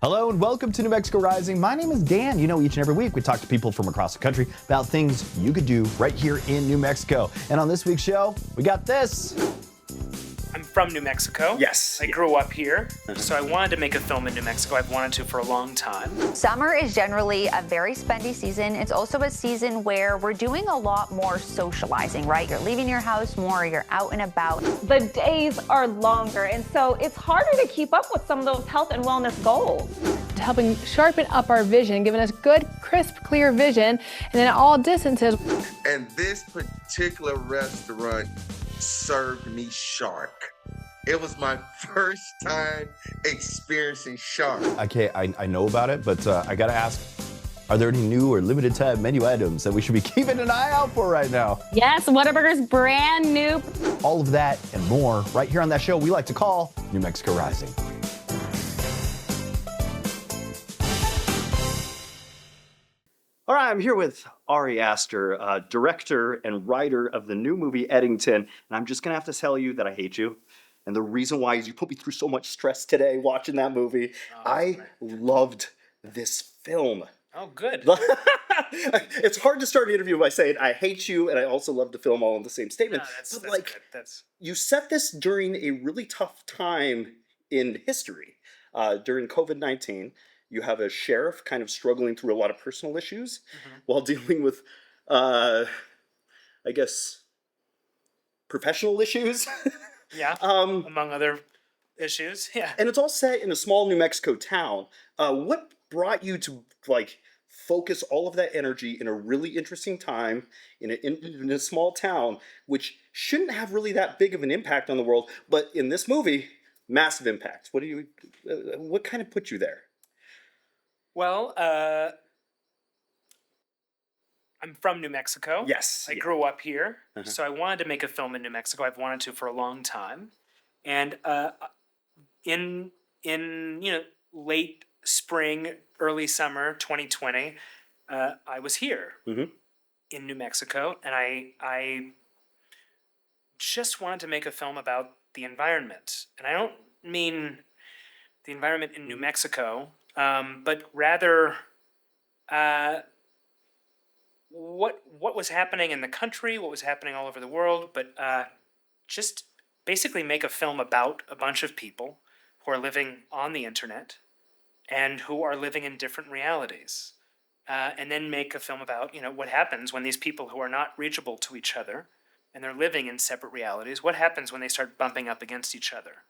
Hello and welcome to New Mexico Rising. My name is Dan. You know, each and every week we talk to people from across the country about things you could do right here in New Mexico. And on this week's show, we got this. I'm from New Mexico. Yes. I grew up here, so I wanted to make a film in New Mexico. I've wanted to for a long time. Summer is generally a very spendy season. It's also a season where we're doing a lot more socializing, right? You're leaving your house more, you're out and about. The days are longer, and so it's harder to keep up with some of those health and wellness goals. Helping sharpen up our vision, giving us good, crisp, clear vision, and then at all distances. And this particular restaurant served me shark. It was my first time experiencing shark. Okay, I know about it, but I gotta ask, are there any new or limited time menu items that we should be keeping an eye out for right now? Yes, Whataburger's brand new. All of that and more right here on that show we like to call New Mexico Rising. All right, I'm here with Ari Aster, director and writer of the new movie Eddington, and I'm just gonna have to tell you that I hate you. And the reason why is you put me through so much stress today watching that movie. I loved this film. Oh, good. It's hard to start an interview by saying I hate you and I also love the film all in the same statement. No, that's like, good. you set this during a really tough time in history. During COVID-19, you have a sheriff kind of struggling through a lot of personal issues while dealing with, I guess, professional issues. Yeah, among other issues, yeah. And it's all set in a small New Mexico town. What brought you to, focus all of that energy in a really interesting time in a small town, which shouldn't have really that big of an impact on the world, but in this movie, massive impact. What kind of put you there? Well, I'm from New Mexico. Yes. I grew up here, so I wanted to make a film in New Mexico. I've wanted to for a long time. And in late spring, early summer 2020, I was here in New Mexico, and I just wanted to make a film about the environment. And I don't mean the environment in New Mexico, but rather what was happening in the country, what was happening all over the world, but just basically make a film about a bunch of people who are living on the internet and who are living in different realities. And then make a film about, what happens when these people who are not reachable to each other and they're living in separate realities, what happens when they start bumping up against each other?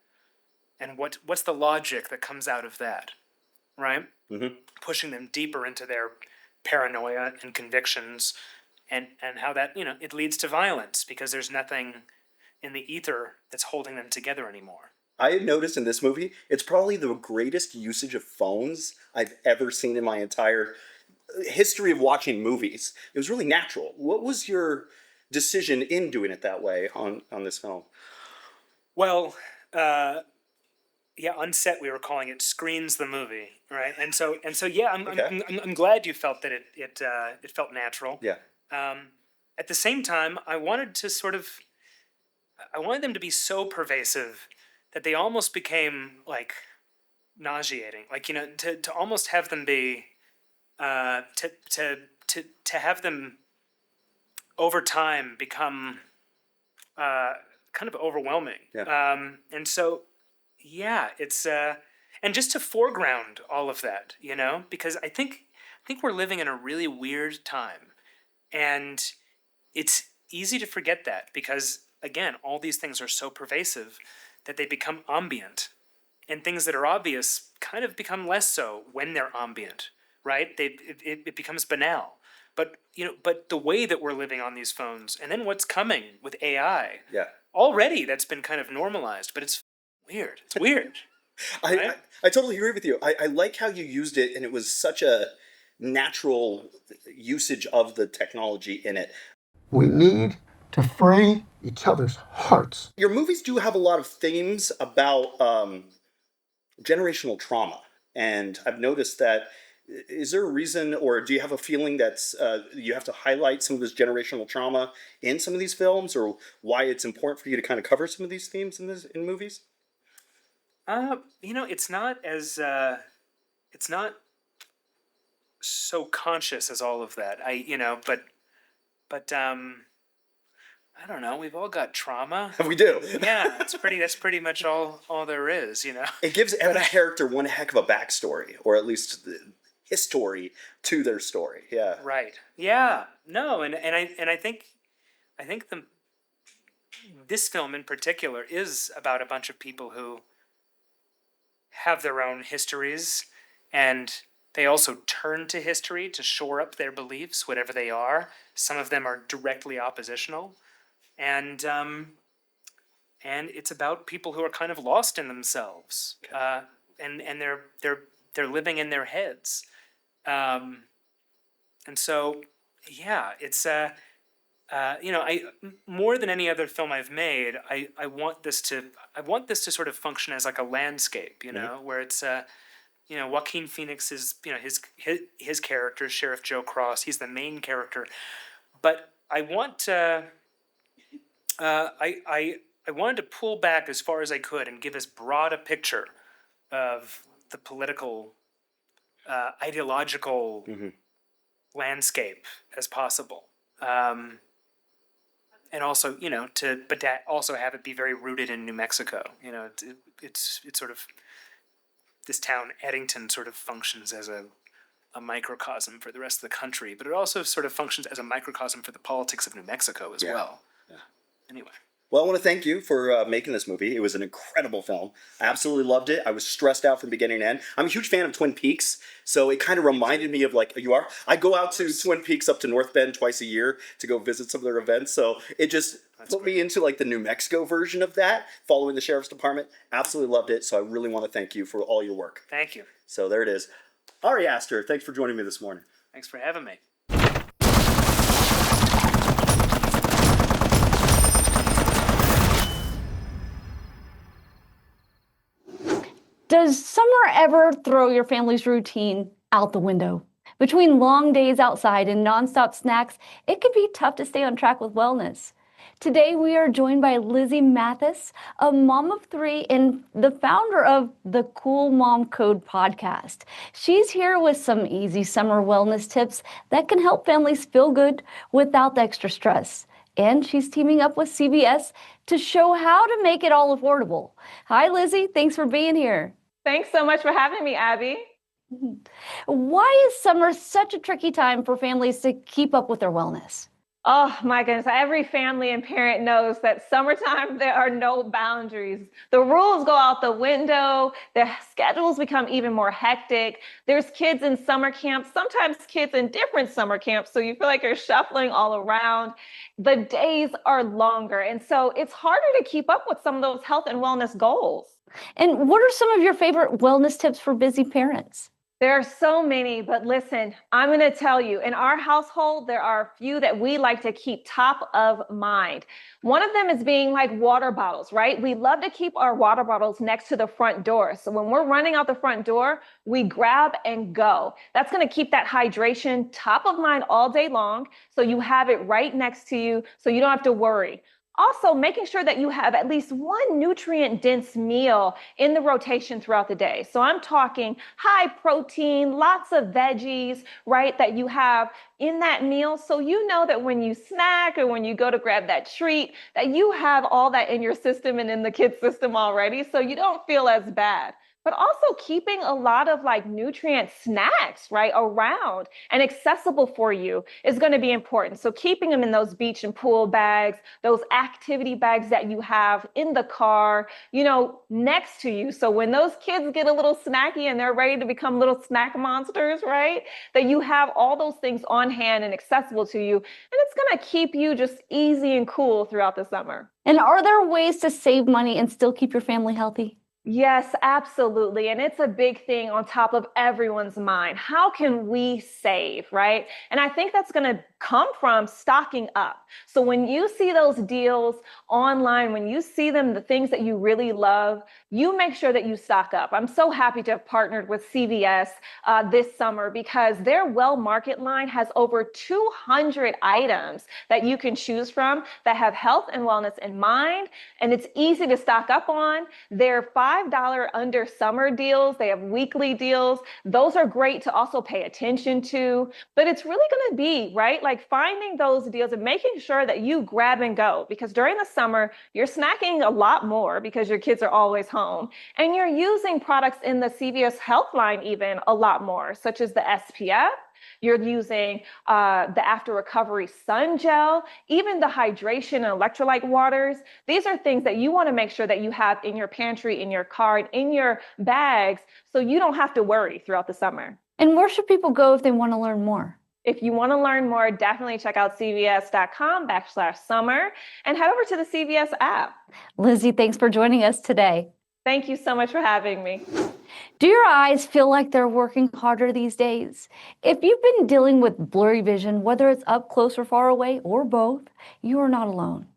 And what's the logic that comes out of that, right? Pushing them deeper into their paranoia and convictions, and how that, it leads to violence because there's nothing in the ether that's holding them together anymore. I noticed in this movie, it's probably the greatest usage of phones I've ever seen in my entire history of watching movies. It was really natural. What was your decision in doing it that way on this film? Well, on set we were calling it "Screens the Movie," right? And so yeah, I'm glad you felt that it felt natural. Yeah. At the same time, I wanted them to be so pervasive that they almost became nauseating. To almost have them be to have them over time become kind of overwhelming. Yeah. And so. Yeah, it's and just to foreground all of that, because I think we're living in a really weird time, and it's easy to forget that because again, all these things are so pervasive that they become ambient, and things that are obvious kind of become less so when they're ambient, right? It becomes banal. But but the way that we're living on these phones, and then what's coming with AI, already that's been kind of normalized, but it's weird. It's weird. Right? I totally agree with you. I like how you used it, and it was such a natural usage of the technology in it. We need to free each other's hearts. Your movies do have a lot of themes about generational trauma, and I've noticed that. Is there a reason, or do you have a feeling that you have to highlight some of this generational trauma in some of these films, or why it's important for you to kind of cover some of these themes in movies? It's not as it's not so conscious as all of that. But I don't know. We've all got trauma. We do. Yeah, that's pretty much all there is, It gives every character one heck of a backstory, or at least the history to their story. Yeah. Right. Yeah. No, and I think this film in particular is about a bunch of people who have their own histories, and they also turn to history to shore up their beliefs, whatever they are. Some of them are directly oppositional, and it's about people who are kind of lost in themselves, and they're living in their heads, and so yeah, it's I more than any other film I've made, I want this to sort of function as like a landscape, where it's Joaquin Phoenix is, his character, Sheriff Joe Cross, he's the main character. But I want I wanted to pull back as far as I could and give as broad a picture of the political, ideological landscape as possible. And also, but to also have it be very rooted in New Mexico. It's sort of, this town, Eddington, sort of functions as a microcosm for the rest of the country, but it also sort of functions as a microcosm for the politics of New Mexico as well. Yeah. Anyway. Well, I want to thank you for making this movie. It was an incredible film. I absolutely loved it. I was stressed out from beginning to end. I'm a huge fan of Twin Peaks, so it kind of reminded me of I go out to Twin Peaks up to North Bend twice a year to go visit some of their events, so it just put me into the New Mexico version of that, following the sheriff's department. Absolutely loved it, so I really want to thank you for all your work. Thank you. So there it is. Ari Aster, thanks for joining me this morning. Thanks for having me. Does summer ever throw your family's routine out the window? Between long days outside and nonstop snacks, it can be tough to stay on track with wellness. Today, we are joined by Lizzy Mathis, a mom of 3 and the founder of the Cool Mom Code podcast. She's here with some easy summer wellness tips that can help families feel good without the extra stress. And she's teaming up with CVS to show how to make it all affordable. Hi, Lizzy. Thanks for being here. Thanks so much for having me, Abby. Why is summer such a tricky time for families to keep up with their wellness? Oh my goodness, every family and parent knows that summertime, there are no boundaries. The rules go out the window, the schedules become even more hectic. There's kids in summer camps, sometimes kids in different summer camps, so you feel like you're shuffling all around. The days are longer, and so it's harder to keep up with some of those health and wellness goals. And what are some of your favorite wellness tips for busy parents? There are so many, but listen, I'm going to tell you, in our household, there are a few that we like to keep top of mind. One of them is being like water bottles, right? We love to keep our water bottles next to the front door. So when we're running out the front door, we grab and go. That's going to keep that hydration top of mind all day long. So you have it right next to you, so you don't have to worry. Also, making sure that you have at least one nutrient-dense meal in the rotation throughout the day. So I'm talking high protein, lots of veggies, right, that you have in that meal. So you know that when you snack or when you go to grab that treat, that you have all that in your system and in the kids' system already, so you don't feel as bad. But also keeping a lot of nutrient snacks, right, around and accessible for you is going to be important. So keeping them in those beach and pool bags, those activity bags that you have in the car, next to you. So when those kids get a little snacky and they're ready to become little snack monsters, right, that you have all those things on hand and accessible to you. And it's going to keep you just easy and cool throughout the summer. And are there ways to save money and still keep your family healthy? Yes, absolutely. And it's a big thing on top of everyone's mind. How can we save, right? And I think that's going to come from stocking up. So when you see those deals online, when you see them, the things that you really love, you make sure that you stock up. I'm so happy to have partnered with CVS this summer because their Well Market line has over 200 items that you can choose from that have health and wellness in mind. And it's easy to stock up on. They're 5 $5 under summer deals. They have weekly deals. Those are great to also pay attention to, but it's really going to be, right? Like finding those deals and making sure that you grab and go, because during the summer, you're snacking a lot more because your kids are always home, and you're using products in the CVS health line even a lot more, such as the SPF. You're using the after recovery sun gel, even the hydration and electrolyte waters. These are things that you want to make sure that you have in your pantry, in your car, and in your bags, so you don't have to worry throughout the summer. And where should people go if they want to learn more? If you want to learn more, definitely check out cvs.com/summer and head over to the CVS app. Lizzy, thanks for joining us today. Thank you so much for having me. Do your eyes feel like they're working harder these days? If you've been dealing with blurry vision, whether it's up close or far away or both, you are not alone.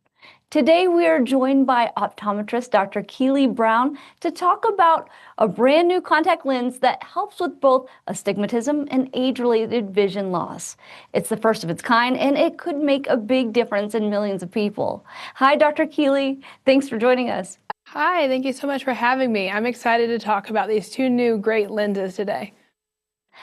Today, we are joined by optometrist Dr. Keylee Brown to talk about a brand new contact lens that helps with both astigmatism and age-related vision loss. It's the first of its kind, and it could make a big difference in millions of people. Hi, Dr. Keylee. Thanks for joining us. Hi, thank you so much for having me. I'm excited to talk about these two new great lenses today.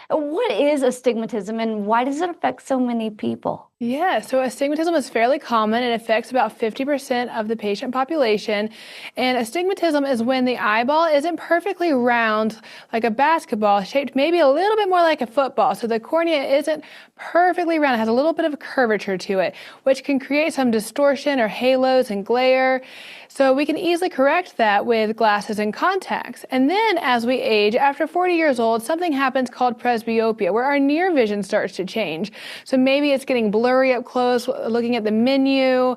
What is astigmatism and why does it affect so many people? Yeah, so astigmatism is fairly common. It affects about 50% of the patient population. And astigmatism is when the eyeball isn't perfectly round like a basketball, shaped maybe a little bit more like a football. So the cornea isn't perfectly round. It has a little bit of curvature to it, which can create some distortion or halos and glare. So we can easily correct that with glasses and contacts. And then as we age, after 40 years old, something happens called presbyopia, where our near vision starts to change. So maybe it's getting blurry up close, looking at the menu,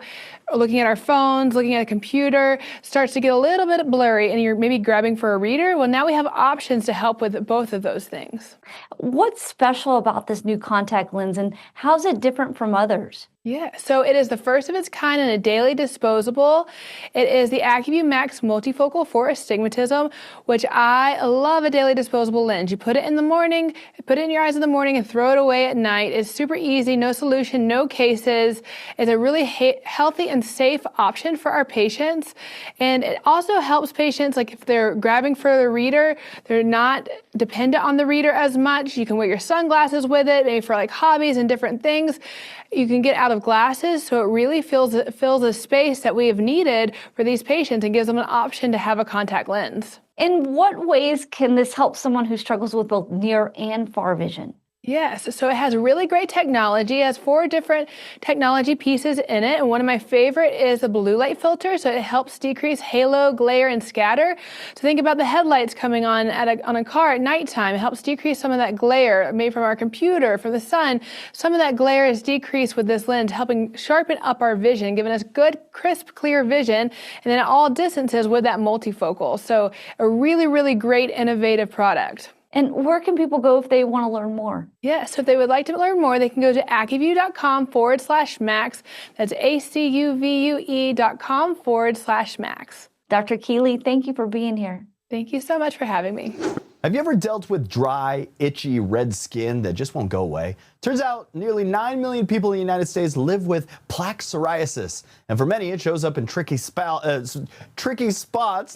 looking at our phones, looking at a computer, starts to get a little bit blurry, and you're maybe grabbing for a reader. Well, now we have options to help with both of those things. What's special about this new contact lens and how's it different from others? Yeah, so it is the first of its kind and a daily disposable. It is the Acclaimed Max multifocal for astigmatism, which I love. A daily disposable lens. You put it in the morning, put it in your eyes in the morning and throw it away at night. It's super easy, no solution, no cases. It's a really healthy and safe option for our patients. And it also helps patients, like if they're grabbing for the reader, they're not dependent on the reader as much. You can wear your sunglasses with it, maybe for like hobbies and different things. You can get out of glasses, so it really fills a space that we have needed for these patients and gives them an option to have a contact lens. In what ways can this help someone who struggles with both near and far vision? Yes, so it has really great technology. It has 4 different technology pieces in it, and one of my favorite is the blue light filter, so it helps decrease halo, glare, and scatter. So think about the headlights coming on on a car at nighttime. It helps decrease some of that glare, maybe from our computer, from the sun. Some of that glare is decreased with this lens, helping sharpen up our vision, giving us good, crisp, clear vision, and then at all distances with that multifocal. So a really, really great, innovative product. And where can people go if they want to learn more? Yeah, so if they would like to learn more, they can go to accuvue.com/max. That's ACUVUE.com/max. Dr. Keylee, thank you for being here. Thank you so much for having me. Have you ever dealt with dry, itchy, red skin that just won't go away? Turns out nearly 9 million people in the United States live with plaque psoriasis. And for many, it shows up in tricky spots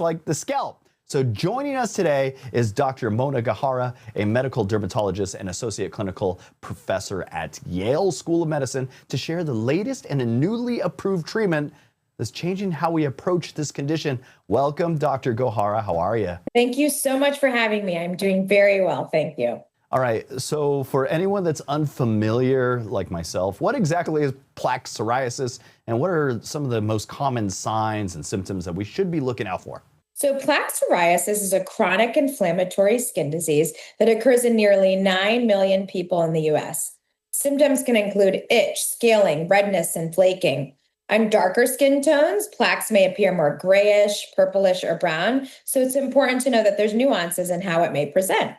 like the scalp. So joining us today is Dr. Mona Gohara, a medical dermatologist and associate clinical professor at Yale School of Medicine, to share the latest and a newly approved treatment that's changing how we approach this condition. Welcome, Dr. Gohara. How are you? Thank you so much for having me. I'm doing very well. Thank you. All right. So for anyone that's unfamiliar, like myself, what exactly is plaque psoriasis, and what are some of the most common signs and symptoms that we should be looking out for? So plaque psoriasis is a chronic inflammatory skin disease that occurs in nearly 9 million people in the U.S. Symptoms can include itch, scaling, redness, and flaking. On darker skin tones, plaques may appear more grayish, purplish, or brown, so it's important to know that there's nuances in how it may present.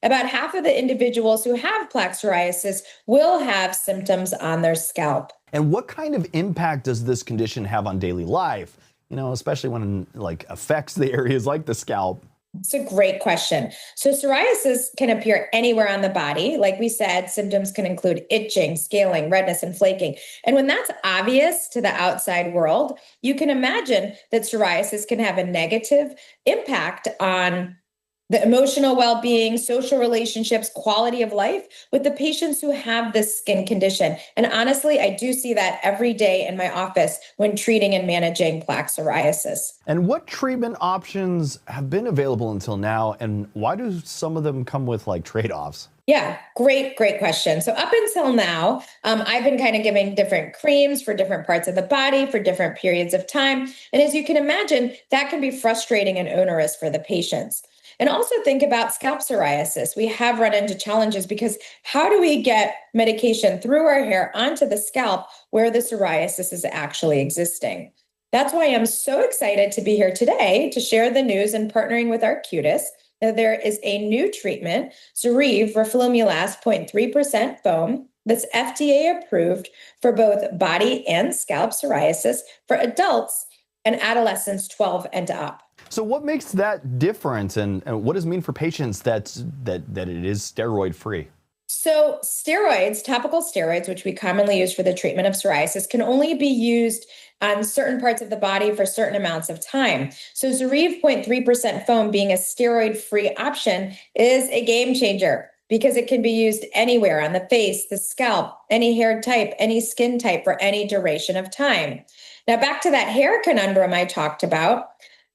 About half of the individuals who have plaque psoriasis will have symptoms on their scalp. And what kind of impact does this condition have on daily life? You know, especially when it affects the areas like the scalp. It's a great question. So psoriasis can appear anywhere on the body. Like we said, symptoms can include itching, scaling, redness, and flaking. And when that's obvious to the outside world, you can imagine that psoriasis can have a negative impact on the emotional well-being, social relationships, quality of life with the patients who have this skin condition. And honestly, I do see that every day in my office when treating and managing plaque psoriasis. And what treatment options have been available until now, and why do some of them come with like trade-offs? Yeah, great question. So up until now, I've been kind of giving different creams for different parts of the body for different periods of time. And as you can imagine, that can be frustrating and onerous for the patients. And also think about scalp psoriasis. We have run into challenges because how do we get medication through our hair onto the scalp where the psoriasis is actually existing? That's why I'm so excited to be here today to share the news and partnering with Arcutis. There is a new treatment, Zoryve roflumilast 0.3% foam, that's FDA approved for both body and scalp psoriasis for adults and adolescents 12 and up. So what makes that different, and what does it mean for patients that it is steroid free? So steroids, topical steroids, which we commonly use for the treatment of psoriasis, can only be used on certain parts of the body for certain amounts of time. So Zoryve 0.3% foam being a steroid-free option is a game changer because it can be used anywhere on the face, the scalp, any hair type, any skin type for any duration of time. Now back to that hair conundrum I talked about.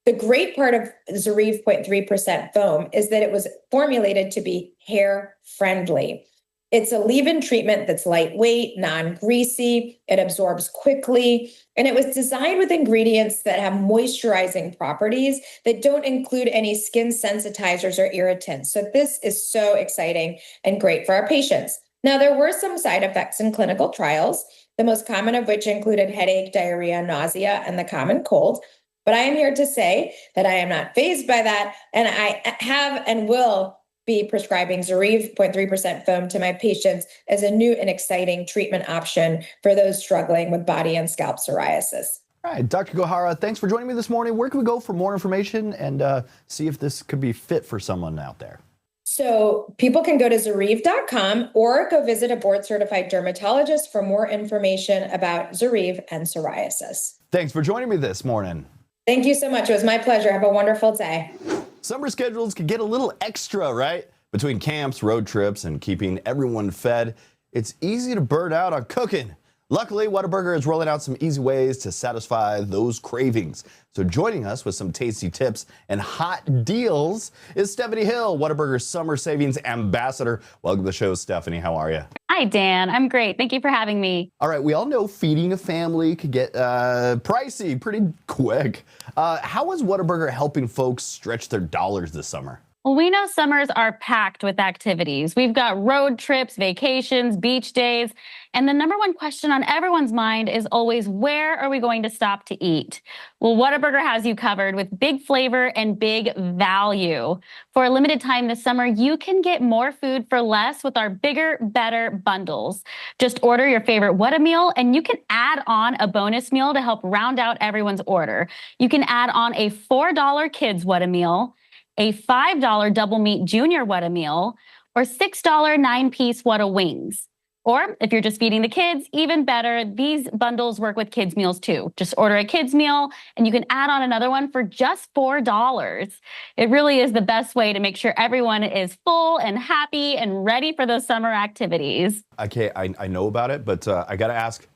The great part of Zoryve 0.3% foam is that it was formulated to be hair friendly. It's a leave-in treatment that's lightweight, non-greasy, it absorbs quickly, and it was designed with ingredients that have moisturizing properties that don't include any skin sensitizers or irritants. So this is so exciting and great for our patients. Now, there were some side effects in clinical trials, the most common of which included headache, diarrhea, nausea, and the common cold. But I am here to say that I am not fazed by that, and I have and will be prescribing Zoryve 0.3% foam to my patients as a new and exciting treatment option for those struggling with body and scalp psoriasis. All right, Dr. Gohara, thanks for joining me this morning. Where can we go for more information and see if this could be fit for someone out there? So people can go to Zoryve.com or go visit a board-certified dermatologist for more information about Zoryve and psoriasis. Thanks for joining me this morning. Thank you so much. It was my pleasure. Have a wonderful day. Summer schedules can get a little extra, right? Between camps, road trips, and keeping everyone fed, it's easy to burn out on cooking. Luckily, Whataburger is rolling out some easy ways to satisfy those cravings. So joining us with some tasty tips and hot deals is Stephanie Hill, Whataburger's Summer Savings Ambassador. Welcome to the show, Stephanie. How are you? Hi, Dan. I'm great. Thank you for having me. All right, we all know feeding a family could get pricey pretty quick. How is Whataburger helping folks stretch their dollars this summer? Well, we know summers are packed with activities. We've got road trips, vacations, beach days, and the number one question on everyone's mind is always, where are we going to stop to eat? Well, Whataburger has you covered with big flavor and big value. For a limited time this summer, you can get more food for less with our bigger, better bundles. Just order your favorite Whata meal, and you can add on a bonus meal to help round out everyone's order. You can add on a $4 kids Whata meal, a $5 double meat junior Whata meal, or $6 9-piece Whata wings. Or if you're just feeding the kids, even better, these bundles work with kids meals too. Just order a kids meal and you can add on another one for just $4. It really is the best way to make sure everyone is full and happy and ready for those summer activities. Okay, I know about it, but I gotta ask,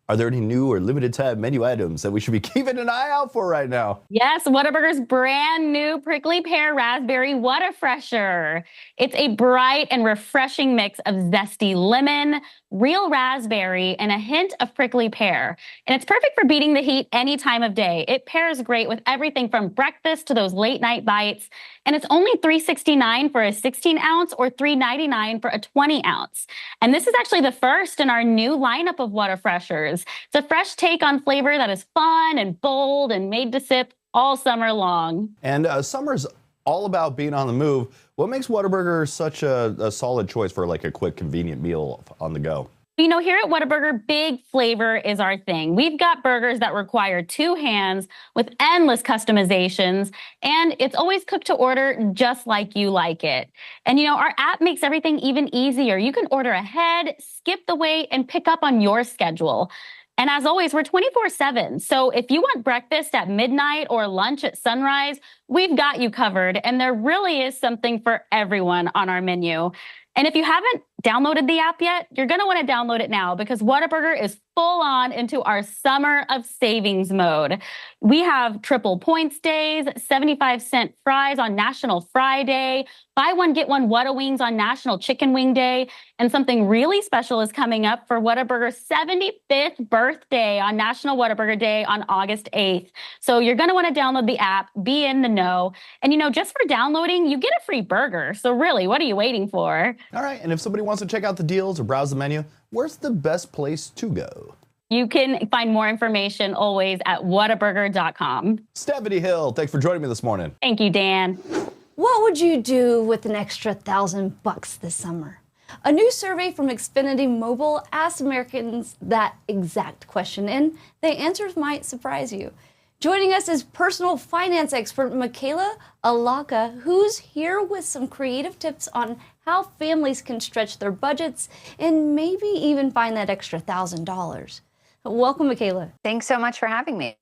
are there any new or limited time menu items that we should be keeping an eye out for right now? Yes, Whataburger's brand new prickly pear raspberry Whata Fresher. It's a bright and refreshing mix of zesty lemon, real raspberry, and a hint of prickly pear. And it's perfect for beating the heat any time of day. It pairs great with everything from breakfast to those late night bites. And it's only $3.69 for a 16-ounce or $3.99 for a 20-ounce. And this is actually the first in our new lineup of Whata Freshers. It's a fresh take on flavor that is fun and bold and made to sip all summer long. And summer's all about being on the move. What makes Whataburger such a solid choice for like a quick, convenient meal on the go? You know, here at Whataburger, big flavor is our thing. We've got burgers that require 2 hands with endless customizations, and it's always cooked to order just like you like it. And you know, our app makes everything even easier. You can order ahead, skip the wait, and pick up on your schedule. And as always, we're 24/7. So if you want breakfast at midnight or lunch at sunrise, we've got you covered. And there really is something for everyone on our menu. And if you haven't downloaded the app yet, you're going to want to download it now because Whataburger is full on into our summer of savings mode. We have triple points days, 75-cent fries on National Fry Day, buy one, get one Whata Wings on National Chicken Wing Day, and something really special is coming up for Whataburger's 75th birthday on National Whataburger Day on August 8th. So you're going to want to download the app, be in the know. And you know, just for downloading, you get a free burger. So really, what are you waiting for? All right, and if somebody wants to check out the deals or browse the menu, where's the best place to go? You can find more information always at whataburger.com. Stephanie Hill, thanks for joining me this morning. Thank you, Dan. What would you do with an extra $1,000 this summer? A new survey from Xfinity Mobile asked Americans that exact question, and the answers might surprise you. Joining us is personal finance expert Michaela Allocca, who's here with some creative tips on how families can stretch their budgets and maybe even find that extra $1,000. Welcome, Michaela. Thanks so much for having me.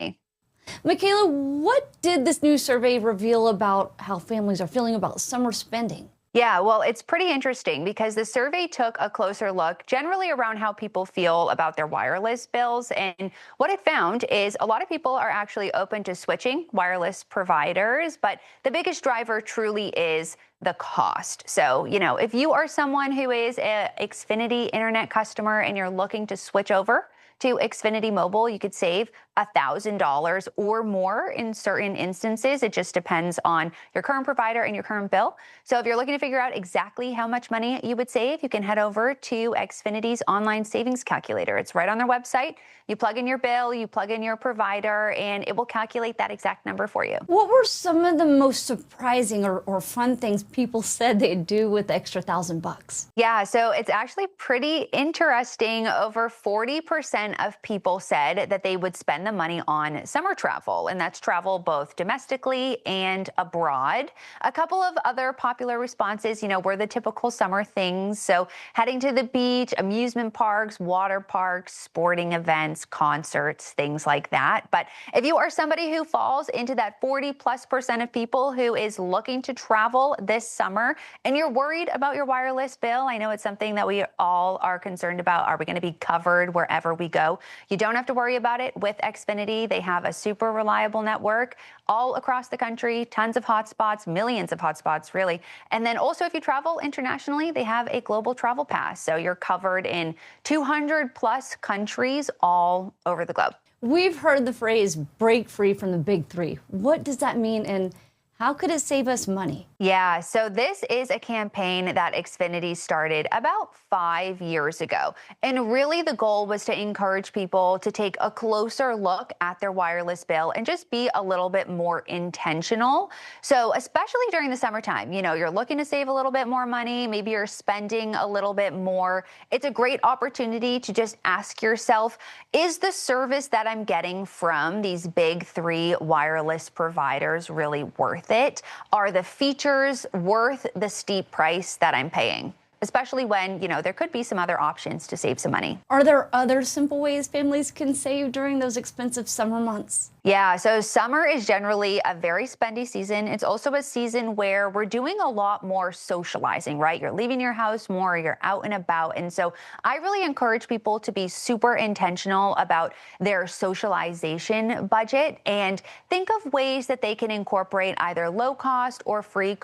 Michaela, what did this new survey reveal about how families are feeling about summer spending? Yeah, well, it's pretty interesting because the survey took a closer look generally around how people feel about their wireless bills. And what it found is a lot of people are actually open to switching wireless providers, but the biggest driver truly is the cost. So, you know, if you are someone who is an Xfinity internet customer and you're looking to switch over to Xfinity Mobile, you could save $1,000 or more in certain instances. It just depends on your current provider and your current bill. So if you're looking to figure out exactly how much money you would save, you can head over to Xfinity's online savings calculator. It's right on their website. You plug in your bill, you plug in your provider, and it will calculate that exact number for you. What were some of the most surprising or fun things people said they'd do with the extra $1,000? Yeah, so it's actually pretty interesting. Over 40% of people said that they would spend the money on summer travel, and that's travel both domestically and abroad. A couple of other popular responses, you know, were the typical summer things. So heading to the beach, amusement parks, water parks, sporting events, concerts, things like that. But if you are somebody who falls into that 40+% of people who is looking to travel this summer and you're worried about your wireless bill, I know it's something that we all are concerned about. Are we going to be covered wherever we go? You don't have to worry about it with Xfinity. They have a super reliable network all across the country, tons of hotspots, millions of hotspots, really. And then also, if you travel internationally, they have a global travel pass. So you're covered in 200+ countries all over the globe. We've heard the phrase break free from the big three. What does that mean, and how could it save us money? Yeah, so this is a campaign that Xfinity started about 5 years ago. And really the goal was to encourage people to take a closer look at their wireless bill and just be a little bit more intentional. So especially during the summertime, you know, you're looking to save a little bit more money, maybe you're spending a little bit more. It's a great opportunity to just ask yourself, is the service that I'm getting from these big three wireless providers really worth it? Are the features worth the steep price that I'm paying? Especially when, you know, there could be some other options to save some money. Are there other simple ways families can save during those expensive summer months? Yeah, so summer is generally a very spendy season. It's also a season where we're doing a lot more socializing, right? You're leaving your house more, you're out and about. And so I really encourage people to be super intentional about their socialization budget and think of ways that they can incorporate either low cost or free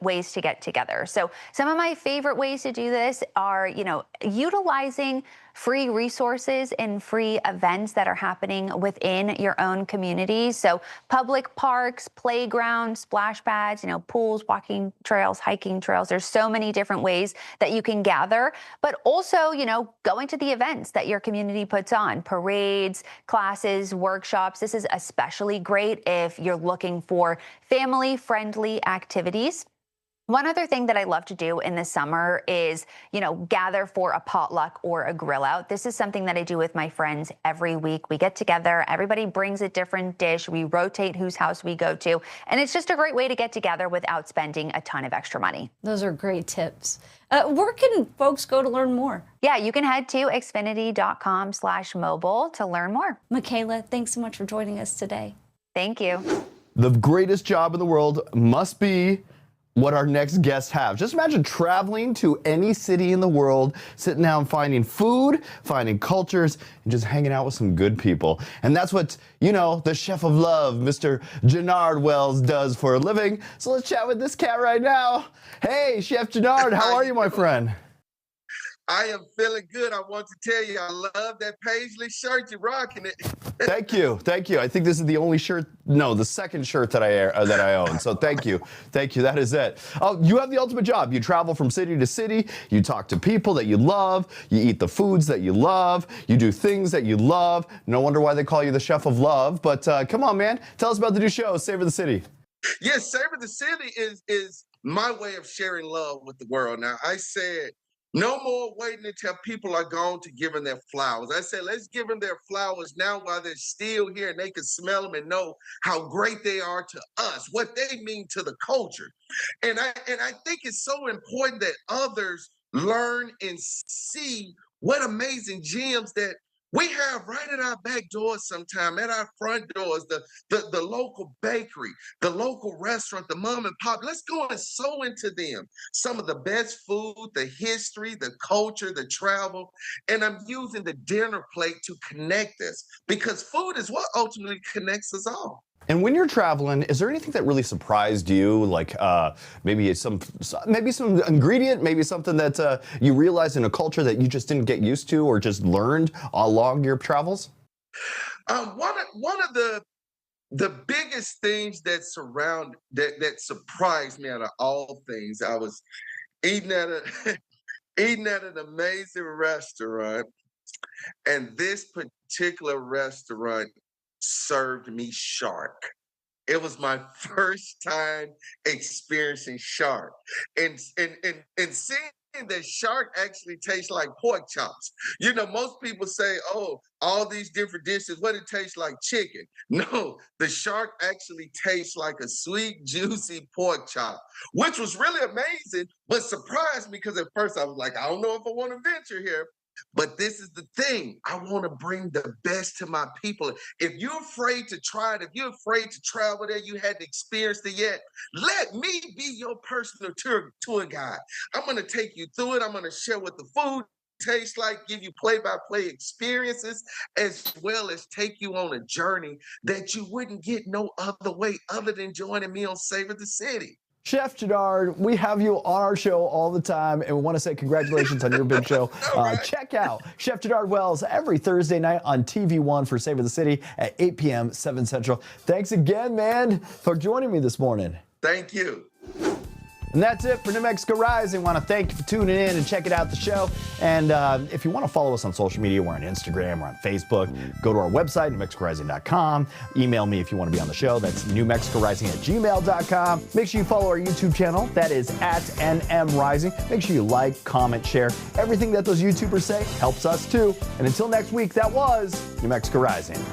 ways to get together. So some of my favorite ways to do this are, you know, utilizing free resources and free events that are happening within your own community. So public parks, playgrounds, splash pads, you know, pools, walking trails, hiking trails. There's so many different ways that you can gather, but also, you know, going to the events that your community puts on, parades, classes, workshops. This is especially great if you're looking for family-friendly activities. One other thing that I love to do in the summer is, gather for a potluck or a grill out. This is something that I do with my friends every week. We get together, everybody brings a different dish, we rotate whose house we go to, and it's just a great way to get together without spending a ton of extra money. Those are great tips. Where can folks go to learn more? Yeah, you can head to xfinity.com/mobile to learn more. Michaela, thanks so much for joining us today. Thank you. The greatest job in the world must be what our next guests have. Just imagine traveling to any city in the world, sitting down, finding food, finding cultures, and just hanging out with some good people. And that's what, the chef of love, Mr. Jernard Wells, does for a living. So let's chat with this cat right now. Hey, Chef Jernard, how are you, my friend? I am feeling good. I want to tell you, I love that Paisley shirt. You're rocking it. Thank you. I think this is the only shirt, the second shirt that I own. So thank you. That is it. Oh, you have the ultimate job. You travel from city to city. You talk to people that you love. You eat the foods that you love. You do things that you love. No wonder why they call you the chef of love. But come on, man. Tell us about the new show, Savor the City. Yes, Savor the City is my way of sharing love with the world. Now, I said, no more waiting until people are gone to give them their flowers. I said, let's give them their flowers now while they're still here and they can smell them and know how great they are to us, what they mean to the culture. And I think it's so important that others learn and see what amazing gems that we have right at our back doors sometime, at our front doors, the local bakery, the local restaurant, the mom and pop. Let's go and sow into them some of the best food, the history, the culture, the travel. And I'm using the dinner plate to connect us because food is what ultimately connects us all. And when you're traveling, is there anything that really surprised you? Like maybe some ingredient, maybe something that you realized in a culture that you just didn't get used to or just learned along your travels? One of the biggest things that surprised me out of all things, I was eating at an amazing restaurant, and this particular restaurant served me shark. It was my first time experiencing shark, and seeing that shark actually tastes like pork chops. Most people say, "Oh, all these different dishes, what it tastes like chicken." No, the shark actually tastes like a sweet, juicy pork chop, which was really amazing, but surprised me because at first I was like, I don't know if I want to venture here. But this is the thing. I want to bring the best to my people. If you're afraid to try it, if you're afraid to travel there, you hadn't experienced it yet, let me be your personal tour guide. I'm going to take you through it. I'm going to share what the food tastes like, give you play-by-play experiences, as well as take you on a journey that you wouldn't get no other way other than joining me on Savor the City. Chef Jernard, we have you on our show all the time, and we want to say congratulations on your big show. Right. Check out Chef Jernard Wells every Thursday night on TV1 for Savor the City at 8 p.m. 7 Central. Thanks again, man, for joining me this morning. Thank you. And that's it for New Mexico Rising. Want to thank you for tuning in and checking out the show. And if you want to follow us on social media, we're on Instagram, we're on Facebook. Go to our website, newmexicorising.com. Email me if you want to be on the show. That's newmexicorising@gmail.com. Make sure you follow our YouTube channel. That is @NMRising. Make sure you like, comment, share. Everything that those YouTubers say helps us too. And until next week, that was New Mexico Rising.